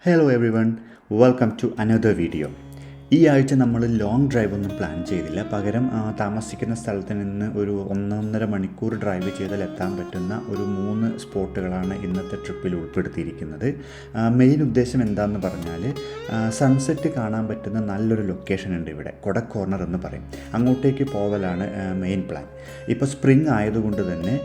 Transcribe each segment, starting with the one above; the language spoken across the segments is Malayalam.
Hello everyone, welcome to another video. ഈ ആഴ്ച നമ്മൾ ലോങ് ഡ്രൈവ് ഒന്നും പ്ലാൻ ചെയ്തില്ല. പകരം താമസിക്കുന്ന സ്ഥലത്ത് നിന്ന് ഒരു 1.5 മണിക്കൂർ ഡ്രൈവ് ചെയ്താൽ എത്താൻ പറ്റുന്ന ഒരു 3 സ്പോട്ടുകളാണ് ഇന്നത്തെ ട്രിപ്പിൽ ഉൾപ്പെടുത്തിയിരിക്കുന്നത്. മെയിൻ ഉദ്ദേശം എന്താണെന്ന് പറഞ്ഞാൽ സൺസെറ്റ് കാണാൻ പറ്റുന്ന നല്ലൊരു ലൊക്കേഷൻ ഉണ്ട് ഇവിടെ, കൊടക് കോർണർ എന്ന് പറയും. അങ്ങോട്ടേക്ക് പോകലാണ് മെയിൻ പ്ലാൻ. ഇപ്പോൾ സ്പ്രിംഗ് ആയതുകൊണ്ട് തന്നെ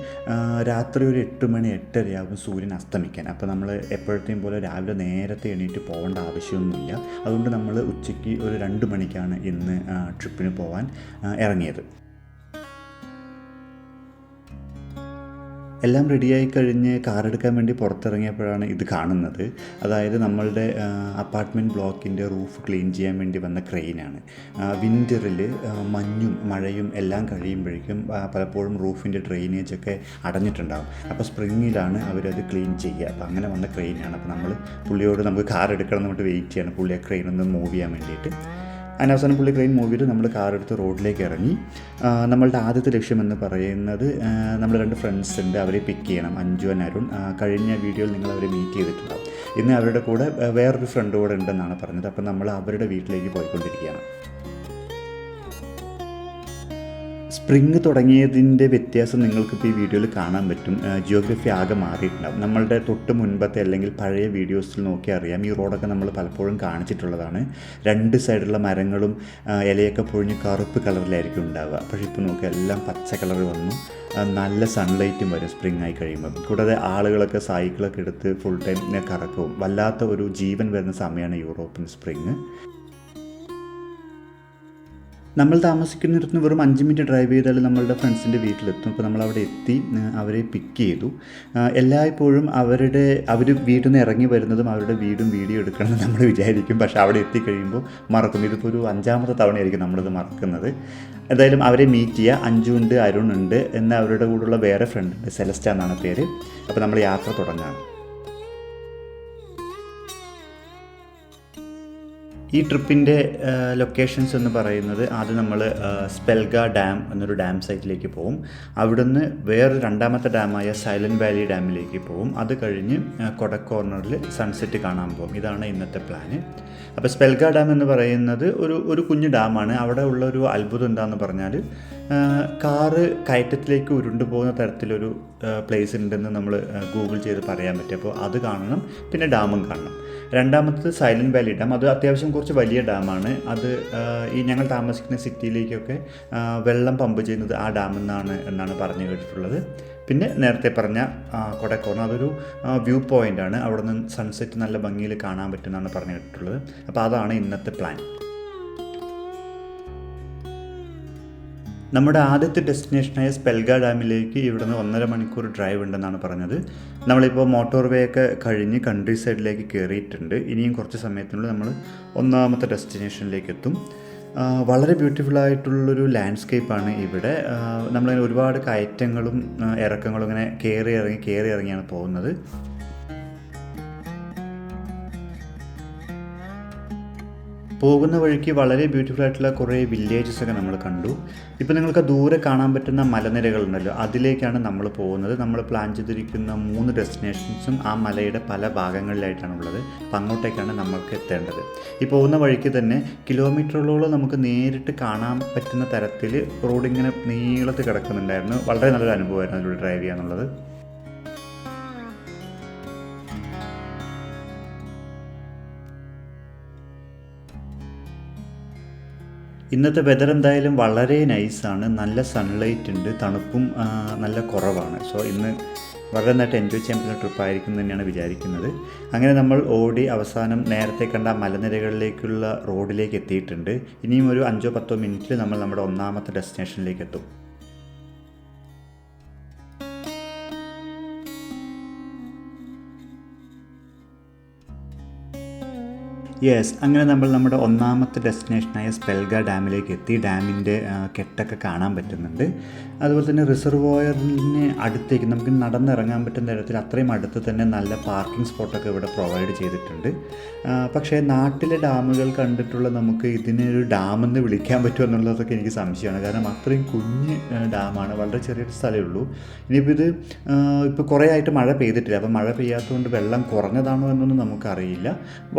രാത്രി ഒരു 8 മണി 8:30 ആകും സൂര്യൻ അസ്തമിക്കാൻ. അപ്പോൾ നമ്മൾ എപ്പോഴത്തെയും പോലെ രാവിലെ നേരത്തെ എണീറ്റ് പോകേണ്ട ആവശ്യമൊന്നുമില്ല. അതുകൊണ്ട് നമ്മൾ ഉച്ചയ്ക്ക് ഒരു 2 മണിക്കാണ് ഇന്ന് ട്രിപ്പിന് പോകാൻ ഇറങ്ങിയത്. എല്ലാം റെഡിയായി കഴിഞ്ഞ് കാറെടുക്കാൻ വേണ്ടി പുറത്തിറങ്ങിയപ്പോഴാണ് ഇത് കാണുന്നത്. അതായത് നമ്മളുടെ അപ്പാർട്ട്മെൻറ്റ് ബ്ലോക്കിൻ്റെ റൂഫ് ക്ലീൻ ചെയ്യാൻ വേണ്ടി വന്ന ക്രെയിനാണ്. വിൻ്ററിൽ മഞ്ഞും മഴയും എല്ലാം കഴിയുമ്പോഴേക്കും പലപ്പോഴും റൂഫിൻ്റെ ഡ്രെയിനേജൊക്കെ അടഞ്ഞിട്ടുണ്ടാകും. അപ്പോൾ സ്പ്രിങ്ങിലാണ് അവരത് ക്ലീൻ ചെയ്യുക. അപ്പോൾ അങ്ങനെ വന്ന ക്രെയിനാണ്. അപ്പോൾ പുള്ളിയോട് നമുക്ക് കാർ എടുക്കണം എന്ന് പറഞ്ഞിട്ട് വെയിറ്റ് ചെയ്യണം, പുള്ളി ആ ക്രെയിൻ ഒന്ന് മൂവ് ചെയ്യാൻ വേണ്ടിയിട്ട്. അതിനവസാനം പുള്ളി ക്രെയിൻ മൂവ് ചെയ്ത് നമ്മൾ കാറെടുത്ത് റോഡിലേക്ക് ഇറങ്ങി. നമ്മളുടെ ആദ്യത്തെ ലക്ഷ്യമെന്ന് പറയുന്നത് നമ്മൾ 2 ഫ്രണ്ട്സ് ഉണ്ട്, അവരെ പിക്ക് ചെയ്യണം, അഞ്ജു ആൻഡ് അരുൺ. കഴിഞ്ഞ വീഡിയോയിൽ നിങ്ങൾ അവരെ മീറ്റ് ചെയ്തിട്ടുണ്ടാവും. ഇന്ന് അവരുടെ കൂടെ വേറൊരു ഫ്രണ്ട് കൂടെ ഉണ്ടെന്നാണ് പറഞ്ഞത്. അപ്പോൾ നമ്മൾ അവരുടെ വീട്ടിലേക്ക് പോയിക്കൊണ്ടിരിക്കുകയാണ്. സ്പ്രിങ് തുടങ്ങിയതിൻ്റെ വ്യത്യാസം നിങ്ങൾക്കിപ്പോൾ ഈ വീഡിയോയിൽ കാണാൻ പറ്റും. ജിയോഗ്രഫി ആകെ മാറിയിട്ടുണ്ടാകും. നമ്മളുടെ തൊട്ട് മുൻപത്തെ അല്ലെങ്കിൽ പഴയ വീഡിയോസിൽ നോക്കി അറിയാം, ഈ റോഡൊക്കെ നമ്മൾ പലപ്പോഴും കാണിച്ചിട്ടുള്ളതാണ്. 2 സൈഡിലുള്ള മരങ്ങളും ഇലയൊക്കെ പൊഴിഞ്ഞ് കറുപ്പ് കളറിലായിരിക്കും ഉണ്ടാവുക. പക്ഷേ ഇപ്പോൾ നോക്കി എല്ലാം പച്ച കളർ വന്നു. നല്ല സൺലൈറ്റും വരും സ്പ്രിംഗ് ആയി കഴിയുമ്പോൾ. കൂടാതെ ആളുകളൊക്കെ സൈക്കിളൊക്കെ എടുത്ത് ഫുൾ ടൈം കറക്കവും. വല്ലാത്ത ഒരു ജീവൻ വരുന്ന സമയമാണ് യൂറോപ്യൻ സ്പ്രിങ്. നമ്മൾ താമസിക്കുന്നിടത്ത് വെറും 5 മിനിറ്റ് ഡ്രൈവ് ചെയ്താൽ നമ്മളുടെ ഫ്രണ്ട്സിൻ്റെ വീട്ടിലെത്തും. അപ്പോൾ നമ്മളവിടെ എത്തി അവരെ പിക്ക് ചെയ്തു. എല്ലായ്പ്പോഴും അവർ വീട്ടിൽ നിന്ന് ഇറങ്ങി വരുന്നതും അവരുടെ വീടും വീഡിയോ എടുക്കണമെന്ന് നമ്മൾ വിചാരിക്കും. പക്ഷേ അവിടെ എത്തിക്കഴിയുമ്പോൾ മറക്കും. ഇതിപ്പോൾ ഒരു 5ാമത്തെ തവണയായിരിക്കും നമ്മളിത് മറക്കുന്നത്. എന്തായാലും അവരെ മീറ്റ് ചെയ്യുക. അഞ്ജു ഉണ്ട്, അരുൺ ഉണ്ട്, എന്നാൽ അവരുടെ കൂടെയുള്ള വേറെ ഫ്രണ്ട് ഉണ്ട്, സെലസ്റ്റ എന്നാണ് പേര്. അപ്പോൾ നമ്മൾ യാത്ര തുടങ്ങുകയാണ്. ഈ ട്രിപ്പിൻ്റെ ലൊക്കേഷൻസ് എന്ന് പറയുന്നത് ആദ്യം നമ്മൾ സ്പെൽഗ ഡാം എന്നൊരു ഡാം സൈറ്റിലേക്ക് പോകും. അവിടുന്ന് വേറൊരു 2ാമത്തെ ഡാമായ സൈലൻറ്റ് വാലി ഡാമിലേക്ക് പോകും. അത് കഴിഞ്ഞ് കൊടക് കോർണറിൽ സൺസെറ്റ് കാണാൻ പോകും. ഇതാണ് ഇന്നത്തെ പ്ലാന്. അപ്പോൾ സ്പെൽഗ ഡാം എന്ന് പറയുന്നത് ഒരു കുഞ്ഞു ഡാമാണ്. അവിടെ ഉള്ളൊരു അത്ഭുതം എന്താണെന്ന് പറഞ്ഞാൽ കാറ് കയറ്റത്തിലേക്ക് ഉരുണ്ടു പോകുന്ന തരത്തിലൊരു പ്ലേസ് ഉണ്ടെന്ന് നമ്മൾ ഗൂഗിൾ ചെയ്ത് പറയാൻ പറ്റും. അപ്പോൾ അത് കാണണം, പിന്നെ ഡാമും കാണണം. 2ാമത്തത് സൈലൻറ്റ് വാലി ഡാം. അത് അത്യാവശ്യം കുറച്ച് വലിയ ഡാമാണ്. അത് ഈ ഞങ്ങൾ താമസിക്കുന്ന സിറ്റിയിലേക്കൊക്കെ വെള്ളം പമ്പ് ചെയ്യുന്നത് ആ ഡാമിൽ എന്നാണ് പറഞ്ഞു കേട്ടിട്ടുള്ളത്. പിന്നെ നേരത്തെ പറഞ്ഞ കൊടക് കോർണർ, അതൊരു വ്യൂ പോയിൻ്റാണ്. അവിടെ നിന്ന് സൺസെറ്റ് നല്ല ഭംഗിയിൽ കാണാൻ പറ്റുമെന്നാണ് പറഞ്ഞു കേട്ടിട്ടുള്ളത്. അപ്പോൾ അതാണ് ഇന്നത്തെ പ്ലാൻ. നമ്മുടെ ആദ്യത്തെ ഡെസ്റ്റിനേഷനായ സ്പെൽഗ ഡാമിലേക്ക് ഇവിടുന്ന് 1.5 മണിക്കൂർ ഡ്രൈവ് ഉണ്ടെന്നാണ് പറഞ്ഞത്. നമ്മളിപ്പോൾ മോട്ടോർ വേ ഒക്കെ കഴിഞ്ഞ് കൺട്രി സൈഡിലേക്ക് കയറിയിട്ടുണ്ട്. ഇനിയും കുറച്ച് സമയത്തിനുള്ളിൽ നമ്മൾ 1ാമത്തെ ഡെസ്റ്റിനേഷനിലേക്ക് എത്തും. വളരെ ബ്യൂട്ടിഫുള്ളായിട്ടുള്ളൊരു ലാൻഡ്സ്കേപ്പാണ് ഇവിടെ. നമ്മളിങ്ങനെ ഒരുപാട് കയറ്റങ്ങളും ഇറക്കങ്ങളും ഇങ്ങനെ കയറി ഇറങ്ങിയാണ് പോകുന്നത്. പോകുന്ന വഴിക്ക് വളരെ ബ്യൂട്ടിഫുൾ ആയിട്ടുള്ള കുറേ വില്ലേജസൊക്കെ നമ്മൾ കണ്ടു. ഇപ്പോൾ നിങ്ങൾക്ക് ദൂരെ കാണാൻ പറ്റുന്ന മലനിരകളുണ്ടല്ലോ, അതിലേക്കാണ് നമ്മൾ പോകുന്നത്. നമ്മൾ പ്ലാൻ ചെയ്തിരിക്കുന്ന 3 ഡെസ്റ്റിനേഷൻസും ആ മലയുടെ പല ഭാഗങ്ങളിലായിട്ടാണുള്ളത്. അപ്പോൾ അങ്ങോട്ടേക്കാണ് നമ്മൾക്ക് എത്തേണ്ടത്. ഈ പോകുന്ന വഴിക്ക് തന്നെ കിലോമീറ്ററുകളോളം നമുക്ക് നേരിട്ട് കാണാൻ പറ്റുന്ന തരത്തിൽ റോഡിങ്ങനെ നീളത്തിൽ കിടക്കുന്നുണ്ടായിരുന്നു. വളരെ നല്ലൊരു അനുഭവമായിരുന്നു അതിലൂടെ ഡ്രൈവ് ചെയ്യാന്നുള്ളത്. ഇന്നത്തെ വെതർ എന്തായാലും വളരെ നൈസാണ്. നല്ല സൺലൈറ്റ് ഉണ്ട്, തണുപ്പും നല്ല കുറവാണ്. സോ ഇന്ന് വളരെ നന്നായിട്ട് എൻജോയ് ചെയ്യാൻ പറ്റുന്ന ട്രിപ്പായിരിക്കും തന്നെയാണ് വിചാരിക്കുന്നത്. അങ്ങനെ നമ്മൾ ഓടി അവസാനം നേരത്തെ കണ്ട മലനിരകളിലേക്കുള്ള റോഡിലേക്ക് എത്തിയിട്ടുണ്ട്. ഇനിയും ഒരു 5-10 മിനിറ്റിൽ നമ്മൾ നമ്മുടെ 1ാമത്തെ ഡെസ്റ്റിനേഷനിലേക്ക് എത്തും. യെസ്, അങ്ങനെ നമ്മൾ നമ്മുടെ ഒന്നാമത്തെ ഡെസ്റ്റിനേഷനായ സ്പെൽഗ ഡാമിലേക്ക് എത്തി. ഡാമിൻ്റെ കെട്ടൊക്കെ കാണാൻ പറ്റുന്നുണ്ട്. അതുപോലെ തന്നെ റിസർവോയറിന് അടുത്തേക്ക് നമുക്ക് നടന്നിറങ്ങാൻ പറ്റുന്ന തരത്തിൽ അത്രയും അടുത്ത് തന്നെ നല്ല പാർക്കിംഗ് സ്പോട്ടൊക്കെ ഇവിടെ പ്രൊവൈഡ് ചെയ്തിട്ടുണ്ട്. പക്ഷേ നാട്ടിലെ ഡാമുകൾ കണ്ടിട്ടുള്ള നമുക്ക് ഇതിനൊരു ഡാമെന്ന് വിളിക്കാൻ പറ്റുമോ എന്നുള്ളതൊക്കെ എനിക്ക് സംശയമാണ്. കാരണം അത്രയും കുഞ്ഞ് ഡാമാണ്, വളരെ ചെറിയൊരു സ്ഥലമേ ഉള്ളൂ. ഇനിയിപ്പോൾ ഇത് ഇപ്പോൾ കുറേ ആയിട്ട് മഴ പെയ്തിട്ടില്ല, അപ്പോൾ മഴ പെയ്യാത്തതുകൊണ്ട് വെള്ളം കുറഞ്ഞതാണോ എന്നൊന്നും നമുക്കറിയില്ല.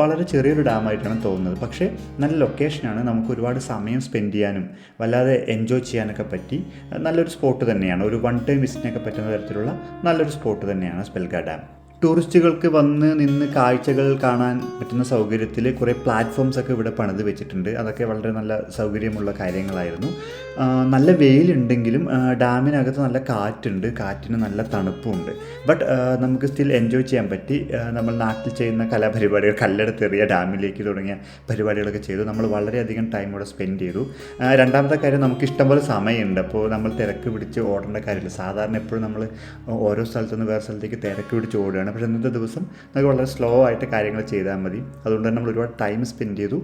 വളരെ ചെറിയൊരു ഡാമായിട്ടാണ് തോന്നുന്നത്. പക്ഷേ നല്ല ലൊക്കേഷനാണ്, നമുക്ക് ഒരുപാട് സമയം സ്പെൻഡ് ചെയ്യാനും വല്ലാതെ എൻജോയ് ചെയ്യാനൊക്കെ പറ്റി നല്ലൊരു സ്പോട്ട് തന്നെയാണ്. ഒരു വൺ ടൈം വിസിറ്റിനൊക്കെ പറ്റുന്ന തരത്തിലുള്ള നല്ലൊരു സ്പോട്ട് തന്നെയാണ് സ്പെൽഗ ഡാം. ടൂറിസ്റ്റുകൾക്ക് വന്ന് നിന്ന് കാഴ്ചകൾ കാണാൻ പറ്റുന്ന സൗകര്യത്തിൽ കുറേ പ്ലാറ്റ്ഫോംസ് ഒക്കെ ഇവിടെ പണിത് വെച്ചിട്ടുണ്ട്. അതൊക്കെ വളരെ നല്ല സൗകര്യമുള്ള കാര്യങ്ങളായിരുന്നു. നല്ല വെയിലുണ്ടെങ്കിലും ഡാമിനകത്ത് നല്ല കാറ്റുണ്ട്, കാറ്റിന് നല്ല തണുപ്പുമുണ്ട്. ബട്ട് നമുക്ക് സ്റ്റിൽ എൻജോയ് ചെയ്യാൻ പറ്റി. നമ്മൾ നാട്ടിൽ ചെയ്യുന്ന കലാപരിപാടികൾ, കല്ലെടുത്തെറിയ ഡാമിലേക്ക് തുടങ്ങിയ പരിപാടികളൊക്കെ ചെയ്തു. നമ്മൾ വളരെയധികം ടൈം ഇവിടെ സ്പെൻഡ് ചെയ്തു. രണ്ടാമത്തെ കാര്യം, നമുക്ക് ഇഷ്ടംപോലെ സമയമുണ്ട്. അപ്പോൾ നമ്മൾ തിരക്ക് പിടിച്ച് ഓടേണ്ട കാര്യമില്ല. സാധാരണ എപ്പോഴും നമ്മൾ ഓരോ സ്ഥലത്തുനിന്ന് വേറെ സ്ഥലത്തേക്ക് തിരക്ക് പിടിച്ച് ഓടുകയാണ്. പക്ഷേ ഇന്നത്തെ ദിവസം നമുക്ക് വളരെ സ്ലോ ആയിട്ട് കാര്യങ്ങൾ ചെയ്താൽ മതി. അതുകൊണ്ട് തന്നെ നമ്മൾ ഒരുപാട് ടൈം സ്പെൻഡ് ചെയ്തു.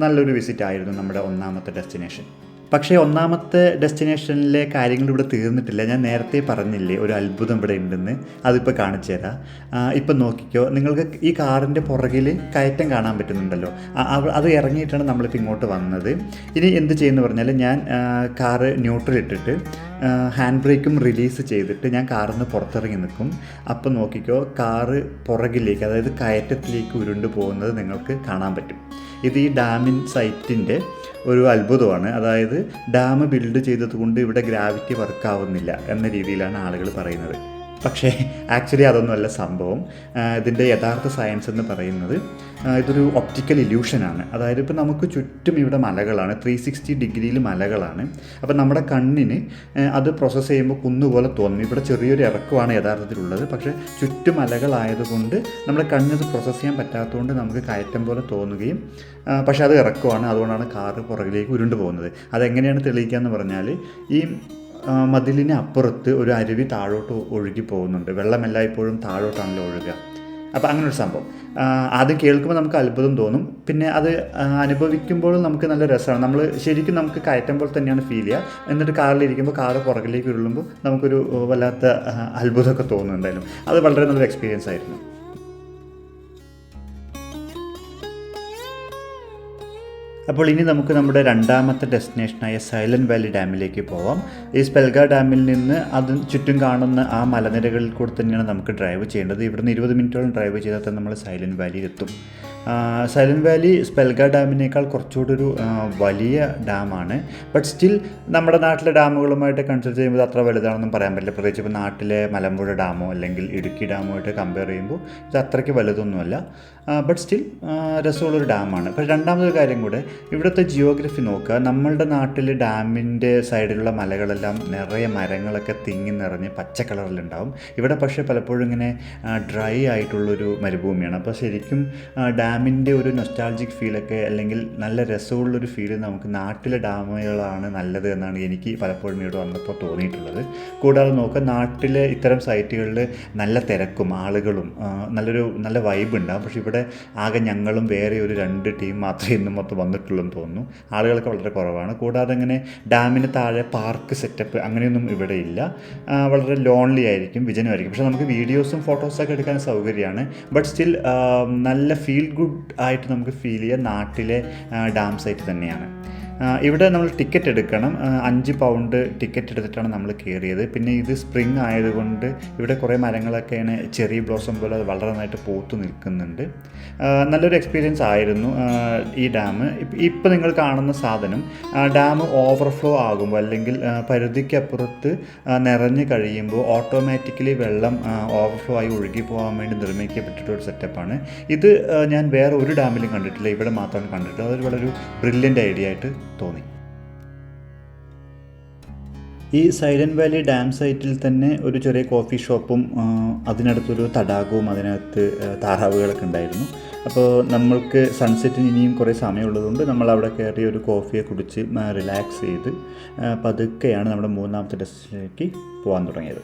നല്ലൊരു വിസിറ്റ് ആയിരുന്നു നമ്മുടെ ഒന്നാമത്തെ ഡെസ്റ്റിനേഷൻ. പക്ഷേ ഒന്നാമത്തെ ഡെസ്റ്റിനേഷനിലെ കാര്യങ്ങൾ ഇവിടെ തീർന്നിട്ടില്ല. ഞാൻ നേരത്തെ പറഞ്ഞില്ലേ ഒരു അത്ഭുതം ഇവിടെ ഉണ്ടെന്ന്, അതിപ്പോൾ കാണിച്ചു തരാം. ഇപ്പം നോക്കിക്കോ, നിങ്ങൾക്ക് ഈ കാറിൻ്റെ പുറകിൽ കയറ്റം കാണാൻ പറ്റുന്നുണ്ടല്ലോ. അത് ഇറങ്ങിയിട്ടാണ് നമ്മളിപ്പോൾ ഇങ്ങോട്ട് വന്നത്. ഇനി എന്ത് ചെയ്യുമെന്ന് പറഞ്ഞാൽ, ഞാൻ കാറ് ന്യൂട്രൽ ഇട്ടിട്ട് ഹാൻഡ് ബ്രേക്കും റിലീസ് ചെയ്തിട്ട് ഞാൻ കാറിൽ നിന്ന് പുറത്തിറങ്ങി നിൽക്കും. അപ്പം നോക്കിക്കോ, കാറ് പുറകിലേക്ക്, അതായത് കയറ്റത്തിലേക്ക് ഉരുണ്ട് പോകുന്നത് നിങ്ങൾക്ക് കാണാൻ പറ്റും. ഇത് ഈ ഡാമിൻ സൈറ്റിൻ്റെ ഒരു അത്ഭുതമാണ്. അതായത് ഡാം ബിൽഡ് ചെയ്തത് കൊണ്ട് ഇവിടെ ഗ്രാവിറ്റി വർക്കാവുന്നില്ല എന്ന രീതിയിലാണ് ആളുകൾ പറയുന്നത്. പക്ഷേ ആക്ച്വലി അതൊന്നുമല്ല സംഭവം. ഇതിൻ്റെ യഥാർത്ഥ സയൻസ് എന്ന് പറയുന്നത് ഇതൊരു ഒപ്റ്റിക്കൽ ഇല്യൂഷനാണ്. അതായത് ഇപ്പോൾ നമുക്ക് ചുറ്റും ഇവിടെ മലകളാണ്, 360 ഡിഗ്രിയിൽ മലകളാണ്. അപ്പോൾ നമ്മുടെ കണ്ണിന് അത് പ്രോസസ്സ് ചെയ്യുമ്പോൾ കുന്നുപോലെ തോന്നും. ഇവിടെ ചെറിയൊരു ഇറക്കമാണ് യഥാർത്ഥത്തിലുള്ളത്, പക്ഷേ ചുറ്റും മലകളായതുകൊണ്ട് നമ്മുടെ കണ്ണിത് പ്രോസസ്സ് ചെയ്യാൻ പറ്റാത്തതുകൊണ്ട് നമുക്ക് കയറ്റം പോലെ തോന്നുകയും, പക്ഷേ അത് ഇറക്കമാണ്. അതുകൊണ്ടാണ് കാറ് പുറകിലേക്ക് ഉരുണ്ട് പോകുന്നത്. അതെങ്ങനെയാണ് തെളിയിക്കുക എന്ന് പറഞ്ഞാൽ, ഈ മതിലിന് അപ്പുറത്ത് ഒരു അരുവി താഴോട്ട് ഒഴുകി പോകുന്നുണ്ട്. വെള്ളമെല്ലായ്പ്പോഴും താഴോട്ടാണല്ലോ ഒഴുകുക. അപ്പോൾ അങ്ങനൊരു സംഭവം ആദ്യം കേൾക്കുമ്പോൾ നമുക്ക് അത്ഭുതം തോന്നും. പിന്നെ അത് അനുഭവിക്കുമ്പോഴും നമുക്ക് നല്ല രസമാണ്. നമ്മൾ ശരിക്കും നമുക്ക് കയറ്റം പോലെ തന്നെയാണ് ഫീൽ ചെയ്യുക. എന്നിട്ട് കാറിലിരിക്കുമ്പോൾ കാറ് പുറകിലേക്ക് ഉരുളുമ്പോൾ നമുക്കൊരു വല്ലാത്ത അത്ഭുതമൊക്കെ തോന്നുന്നുണ്ടായിരുന്നു. അത് വളരെ നല്ലൊരു എക്സ്പീരിയൻസ് ആയിരുന്നു. അപ്പോൾ ഇനി നമുക്ക് നമ്മുടെ രണ്ടാമത്തെ ഡെസ്റ്റിനേഷനായ സൈലൻറ്റ് വാലി ഡാമിലേക്ക് പോവാം. ഈ സ്പെൽഗ ഡാമിൽ നിന്ന് അത് ചുറ്റും കാണുന്ന ആ മലനിരകളിൽ കൂടെ തന്നെയാണ് നമുക്ക് ഡ്രൈവ് ചെയ്യേണ്ടത്. ഇവിടുന്ന് 20 മിനിറ്റോളം ഡ്രൈവ് ചെയ്താൽ തന്നെ നമ്മൾ സൈലൻറ്റ് വാലിയിൽ എത്തും. സൈലൻറ്റ് വാലി സ്പെൽഗ ഡാമിനേക്കാൾ കുറച്ചുകൂടി ഒരു വലിയ ഡാമാണ്. ബട്ട് സ്റ്റിൽ നമ്മുടെ നാട്ടിലെ ഡാമുകളുമായിട്ട് കൺസിഡർ ചെയ്യുമ്പോൾ അത്ര വലുതാണെന്നും പറയാൻ പറ്റില്ല. പ്രത്യേകിച്ച് ഇപ്പോൾ നാട്ടിലെ മലമ്പുഴ ഡാമോ അല്ലെങ്കിൽ ഇടുക്കി ഡാമോ ആയിട്ട് കമ്പയർ ചെയ്യുമ്പോൾ ഇത് അത്രയ്ക്ക് വലുതൊന്നുമല്ല. ബട്ട് സ്റ്റിൽ രസമുള്ളൊരു ഡാമാണ്. പക്ഷേ രണ്ടാമതൊരു കാര്യം കൂടെ, ഇവിടുത്തെ ജിയോഗ്രഫി നോക്കുക. നമ്മളുടെ നാട്ടിൽ ഡാമിൻ്റെ സൈഡിലുള്ള മലകളെല്ലാം നിറയെ മരങ്ങളൊക്കെ തിങ്ങി നിറഞ്ഞ് പച്ച കളറിലുണ്ടാവും. ഇവിടെ പക്ഷേ പലപ്പോഴും ഇങ്ങനെ ഡ്രൈ ആയിട്ടുള്ളൊരു മരുഭൂമിയാണ്. അപ്പോൾ ശരിക്കും ഡാമിൻ്റെ ഒരു നൊസ്റ്റാൾജിക് ഫീലൊക്കെ, അല്ലെങ്കിൽ നല്ല രസമുള്ളൊരു ഫീല് നമുക്ക് നാട്ടിലെ ഡാമുകളാണ് നല്ലത് എന്നാണ് എനിക്ക് പലപ്പോഴും ഇവിടെ വന്നപ്പോൾ തോന്നിയിട്ടുള്ളത്. കൂടാതെ നോക്കുക, നാട്ടിലെ ഇത്തരം സൈറ്റുകളിൽ നല്ല തിരക്കും ആളുകളും നല്ല വൈബ് ഉണ്ടാകും. പക്ഷേ ഇവിടെ ആകെ ഞങ്ങളും വേറെ ഒരു 2 ടീം മാത്രമേ ഇന്ന് മൊത്തം വന്നിട്ടുള്ളൂ എന്ന് തോന്നുന്നു. ആളുകളൊക്കെ വളരെ കുറവാണ്. കൂടാതെ അങ്ങനെ ഡാമിന് താഴെ പാർക്ക് സെറ്റപ്പ് അങ്ങനെയൊന്നും ഇവിടെ ഇല്ല. വളരെ ലോൺലി ആയിരിക്കും, വിജനമായിരിക്കും. പക്ഷേ നമുക്ക് വീഡിയോസും ഫോട്ടോസൊക്കെ എടുക്കാൻ സൗകര്യമാണ്. ബട്ട് സ്റ്റിൽ നല്ല ഫീൽ ഗുഡ് ആയിട്ട് നമുക്ക് ഫീൽ ചെയ്യുക നാട്ടിലെ ഡാം സൈറ്റ് തന്നെയാണ്. ഇവിടെ നമ്മൾ ടിക്കറ്റ് എടുക്കണം. 5 പൗണ്ട് ടിക്കറ്റ് എടുത്തിട്ടാണ് നമ്മൾ കയറിയത്. പിന്നെ ഇത് സ്പ്രിങ് ആയതുകൊണ്ട് ഇവിടെ കുറേ മരങ്ങളൊക്കെ ഇങ്ങനെ ചെറി ബ്ലോസം പോലെ അത് വളരെ നന്നായിട്ട് പൂത്തു നിൽക്കുന്നുണ്ട്. നല്ലൊരു എക്സ്പീരിയൻസ് ആയിരുന്നു ഈ ഡാം. ഇപ്പോൾ നിങ്ങൾ കാണുന്ന സാധനം ഡാം ഓവർഫ്ലോ ആകുമ്പോൾ, അല്ലെങ്കിൽ പരിധിക്കപ്പുറത്ത് നിറഞ്ഞ് കഴിയുമ്പോൾ ഓട്ടോമാറ്റിക്കലി വെള്ളം ഓവർഫ്ലോ ആയി ഒഴുകി പോകാൻ വേണ്ടി നിർമ്മിക്കപ്പെട്ടിട്ടൊരു സെറ്റപ്പാണ് ഇത്. ഞാൻ വേറെ ഒരു ഡാമിലും കണ്ടിട്ടില്ല, ഇവിടെ മാത്രമാണ് കണ്ടിട്ടുള്ളത്. അതൊരു വളരെ ബ്രില്യൻ്റ് ഐഡിയ ആയിട്ട് തോന്നി. ഈ സൈലൻറ്റ് വാലി ഡാം സൈറ്റിൽ തന്നെ ഒരു ചെറിയ കോഫി ഷോപ്പും അതിനടുത്തൊരു തടാകവും അതിനകത്ത് താറാവുകളൊക്കെ ഉണ്ടായിരുന്നു. അപ്പോൾ നമ്മൾക്ക് സൺസെറ്റിന് ഇനിയും കുറേ സമയമുള്ളതുകൊണ്ട് നമ്മൾ അവിടെ കയറി ഒരു കോഫിയെ കുടിച്ച് റിലാക്സ് ചെയ്ത് പതുക്കെയാണ് നമ്മുടെ മൂന്നാമത്തെ ഡെസ്റ്റിനേഷനിലേക്ക് പോകാൻ തുടങ്ങിയത്.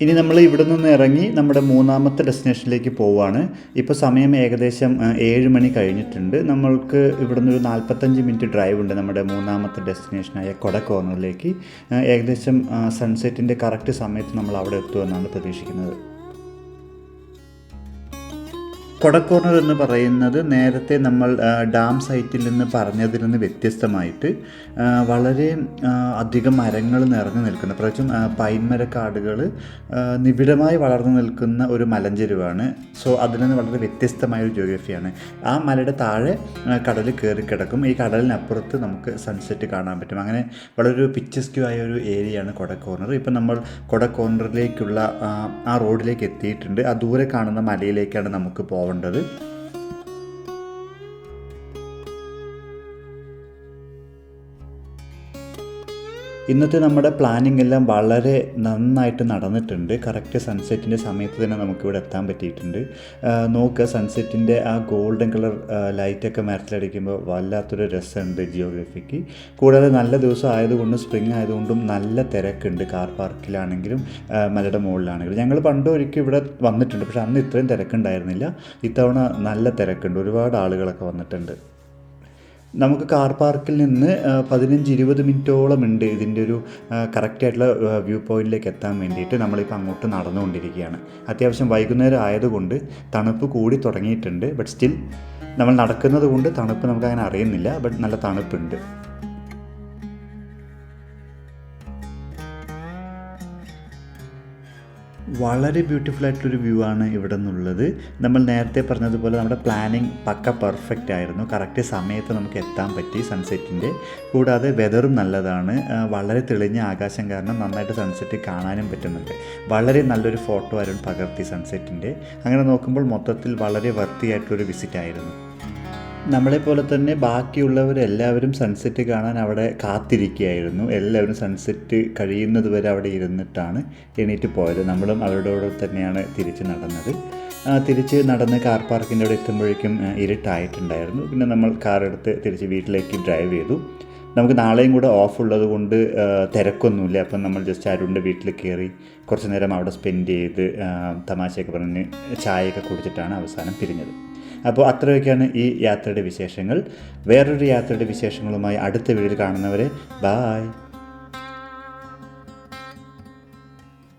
ഇനി നമ്മൾ ഇവിടെ നിന്ന് ഇറങ്ങി നമ്മുടെ മൂന്നാമത്തെ ഡെസ്റ്റിനേഷനിലേക്ക് പോവുകയാണ്. ഇപ്പോൾ സമയം ഏകദേശം 7 മണി കഴിഞ്ഞിട്ടുണ്ട്. നമ്മൾക്ക് ഇവിടെ നിന്നൊരു 45 മിനിറ്റ് ഡ്രൈവ് ഉണ്ട് നമ്മുടെ മൂന്നാമത്തെ ഡെസ്റ്റിനേഷനായ കൊടക്കോർണറിലേക്ക്. ഏകദേശം സൺസെറ്റിൻ്റെ കറക്റ്റ് സമയത്ത് നമ്മൾ അവിടെ എത്തുമെന്നാണ് പ്രതീക്ഷിക്കുന്നത്. കൊടക്കോർണർ എന്ന് പറയുന്നത് നേരത്തെ നമ്മൾ ഡാം സൈറ്റിൽ നിന്ന് പറഞ്ഞതിൽ നിന്ന് വ്യത്യസ്തമായിട്ട് വളരെ അധികം മരങ്ങൾ നിറഞ്ഞു നിൽക്കുന്ന, പ്രത്യേകിച്ചും പൈൻമരക്കാടുകൾ നിബിഡമായി വളർന്നു നിൽക്കുന്ന ഒരു മലഞ്ചെരുവാണ്. സോ അതിൽ നിന്ന് വളരെ വ്യത്യസ്തമായ ഒരു ജിയോഗ്രഫിയാണ്. ആ മലയുടെ താഴെ കടൽ കയറി കിടക്കും. ഈ കടലിനപ്പുറത്ത് നമുക്ക് സൺസെറ്റ് കാണാൻ പറ്റും. അങ്ങനെ വളരെ ഒരു പിക്ചസ്ക്യൂ ആയ ഒരു ഏരിയയാണ് കൊടക്കോർണർ. ഇപ്പം നമ്മൾ കൊടക്കോർണറിലേക്കുള്ള ആ റോഡിലേക്ക് എത്തിയിട്ടുണ്ട്. ആ ദൂരെ കാണുന്ന മലയിലേക്കാണ് നമുക്ക് പോവേണ്ടത്. ഇന്നത്തെ നമ്മുടെ പ്ലാനിങ് എല്ലാം വളരെ നന്നായിട്ട് നടന്നിട്ടുണ്ട്. കറക്റ്റ് സൺസെറ്റിൻ്റെ സമയത്ത് തന്നെ നമുക്കിവിടെ എത്താൻ പറ്റിയിട്ടുണ്ട്. നോക്കുക, സൺസെറ്റിൻ്റെ ആ ഗോൾഡൻ കളർ ലൈറ്റൊക്കെ മരത്തിലടിക്കുമ്പോൾ വല്ലാത്തൊരു രസമുണ്ട് ജിയോഗ്രഫിക്ക്. കൂടാതെ നല്ല ദിവസം ആയതുകൊണ്ടും സ്പ്രിംഗ് ആയതുകൊണ്ടും നല്ല തിരക്കുണ്ട്. കാർ പാർക്കിലാണെങ്കിലും മലയുടെ മുകളിലാണെങ്കിലും. ഞങ്ങൾ പണ്ടൊരിക്കൽ ഇവിടെ വന്നിട്ടുണ്ട്, പക്ഷേ അന്ന് ഇത്രയും തിരക്കുണ്ടായിരുന്നില്ല. ഇത്തവണ നല്ല തിരക്കുണ്ട്, ഒരുപാട് ആളുകളൊക്കെ വന്നിട്ടുണ്ട്. നമുക്ക് കാർ പാർക്കിൽ നിന്ന് 15-20 മിനിറ്റോളം ഉണ്ട് ഇതിൻ്റെ ഒരു കറക്റ്റായിട്ടുള്ള വ്യൂ പോയിൻറ്റിലേക്ക് എത്താൻ വേണ്ടിയിട്ട്. നമ്മളിപ്പോൾ അങ്ങോട്ട് നടന്നുകൊണ്ടിരിക്കുകയാണ്. അത്യാവശ്യം വൈകുന്നേരം ആയതുകൊണ്ട് തണുപ്പ് കൂടി തുടങ്ങിയിട്ടുണ്ട്. ബട്ട് സ്റ്റിൽ നമ്മൾ നടക്കുന്നത് കൊണ്ട് തണുപ്പ് നമുക്കങ്ങനെ അറിയുന്നില്ല. ബട്ട് നല്ല തണുപ്പുണ്ട്. വളരെ ബ്യൂട്ടിഫുൾ ആയിട്ടുള്ളൊരു വ്യൂ ആണ് ഇവിടെ നിന്നുള്ളത്. നമ്മൾ നേരത്തെ പറഞ്ഞതുപോലെ നമ്മുടെ പ്ലാനിങ് പക്ക പെർഫെക്റ്റ് ആയിരുന്നു. കറക്റ്റ് സമയത്ത് നമുക്ക് എത്താൻ പറ്റി സൺസെറ്റിൻ്റെ. കൂടാതെ വെതറും നല്ലതാണ്. വളരെ തെളിഞ്ഞ ആകാശം കാരണം നന്നായിട്ട് സൺസെറ്റ് കാണാനും പറ്റുന്നുണ്ട്. വളരെ നല്ലൊരു ഫോട്ടോ ആയിരുന്നു പകർത്തി സൺസെറ്റിൻ്റെ. അങ്ങനെ നോക്കുമ്പോൾ മൊത്തത്തിൽ വളരെ വർത്തിയായിട്ടൊരു വിസിറ്റായിരുന്നു. നമ്മളെപ്പോലെ തന്നെ ബാക്കിയുള്ളവരെല്ലാവരും സൺസെറ്റ് കാണാൻ അവിടെ കാത്തിരിക്കുകയായിരുന്നു. എല്ലാവരും സൺസെറ്റ് കഴിയുന്നത് വരെ അവിടെ ഇരുന്നിട്ടാണ് എണീറ്റ് പോയത്. നമ്മളും അവരോട് തന്നെയാണ് തിരിച്ച് നടന്നത്. തിരിച്ച് നടന്ന് കാർ പാർക്കിൻ്റെ അവിടെ എത്തുമ്പോഴേക്കും ഇരുട്ടായിട്ടുണ്ടായിരുന്നു. പിന്നെ നമ്മൾ കാറെടുത്ത് തിരിച്ച് വീട്ടിലേക്ക് ഡ്രൈവ് ചെയ്തു. നമുക്ക് നാളെയും കൂടെ ഓഫ് ഉള്ളത് കൊണ്ട് തിരക്കൊന്നുമില്ല. അപ്പം നമ്മൾ ജസ്റ്റ് അരുണിൻ്റെ വീട്ടിൽ കയറി കുറച്ച് നേരം അവിടെ സ്പെൻഡ് ചെയ്ത് തമാശയൊക്കെ പറഞ്ഞ് ചായയൊക്കെ കുടിച്ചിട്ടാണ് അവസാനം പിരിഞ്ഞത്. അപ്പോൾ അത്രയൊക്കെയാണ് ഈ യാത്രയുടെ വിശേഷങ്ങൾ. വേറൊരു യാത്രയുടെ വിശേഷങ്ങളുമായി അടുത്ത വീഡിയോയിൽ കാണുന്നവരെ ബായ്.